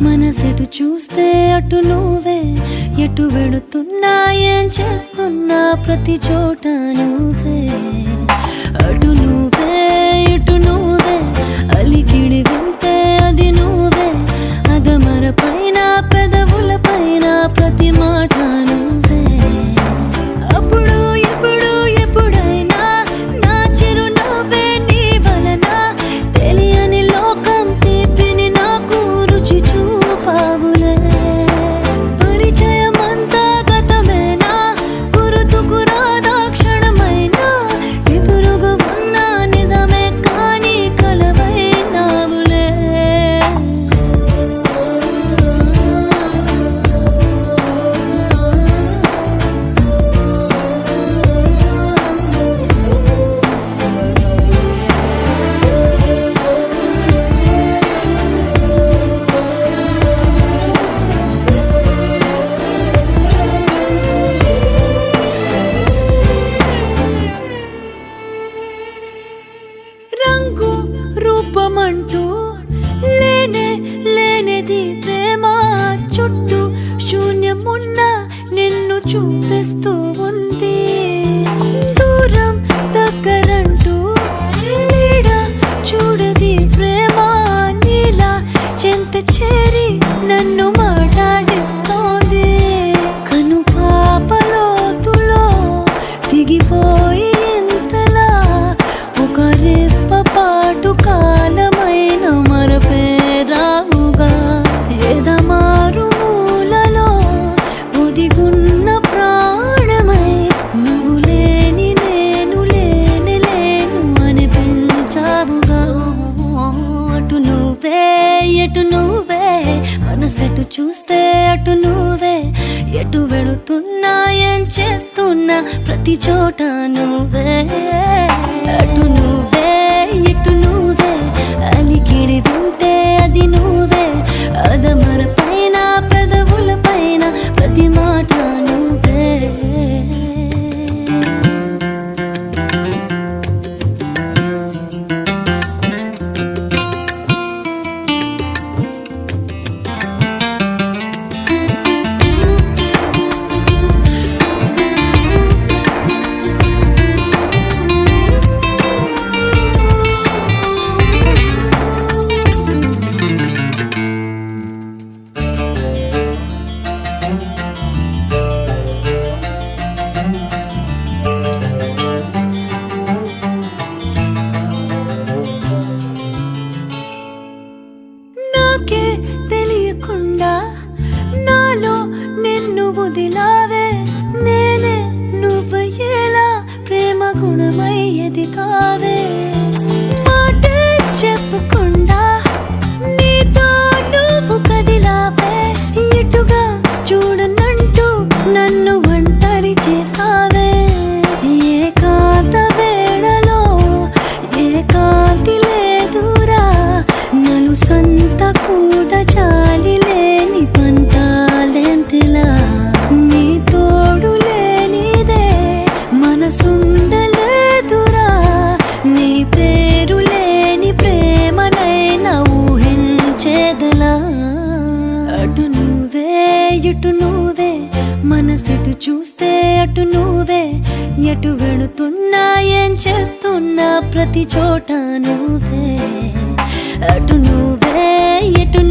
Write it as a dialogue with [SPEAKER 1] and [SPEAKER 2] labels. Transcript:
[SPEAKER 1] మనసెటు చూస్తే అటు నువ్వే, ఎటు వెళుతున్నా ఏం చేస్తున్నా ప్రతి చోట నువ్వే. అటు నువ్వే ఇటు నువ్వే, అలికిడి వింటే అది నువ్వే, అదమర పైన పెదవుల పైన ప్రతి మాట నువ్వే. అప్పుడు ఎప్పుడు ఎప్పుడైనా నా చిరునవ్వే నీ వలన, తెలియని లోకం తీపిని నాకు రుచి చూపావులే. పరిచయమంతా గతమేనా, గుర్తుకు రాదా క్షణమైనా, ఎదురుగా ఉన్న నిజమే కానీ కలవైనావులే. రంగు రూపమంటూ లేనే లేనిది ప్రేమ, చుట్టూ శూన్యమున్న నిన్ను చూపిస్తూ ఉంది. దూరం దగ్గరంటూ నీడ చూడది ప్రేమ, నీలా చెంత చేరి నన్ను మాట్లాడిస్తోంది. కను పాపలోతులో దిగిపోయి ఇంతలా ఒక రెప్ప పాటు కాలమైన మరపేరావుగా, ఎదమారు మూలలో ఒదిగున్న ప్రాణమై, నువ్వు లేని నేను లేని లేను అనిపించావుగా. అటు నువ్వే ఎటు నువ్వే, మనసెటు చూస్తే అటు నువ్వే, ఎటు వెళుతున్నా ఏం చేస్తున్నా ప్రతి చోట నువ్వే. అటు నువ్వే ఇటు నువ్వే, అలికిడి వింటే అది నువ్వే, అదమర పైన పెదవుల పైన ప్రతి మాట నువ్వే. నాకే తెలియకుండా నాలో నిన్ను వదిలావే, నేనే నువ్వయ్యేలా ప్రేమ గుణమయ్యేది కావే. మాటే చెప్పకుండా నీతో నువ్వు కదిలావే, ఇటుగా చూడనంటూ నన్ను ఒంటరి చేసావే. ఏకాంత వేళలో ఏకాంతి లేదురా, నలు సంత కూడా చాలి లేని పంతాలేంటిలా. నీ తోడు లేనిదే మనసుండలేదురా, నీ పేరు లేని ప్రేమనైనా ఊహించేదలా. అటు నువ్వే ఇటు నువ్వే, మనసెటు చూస్తే అటు నువ్వే, ఎటు వెళుతున్నా ఏం చేస్తున్నా ప్రతి చోట నువ్వే. అటు నువ్వే ఇటు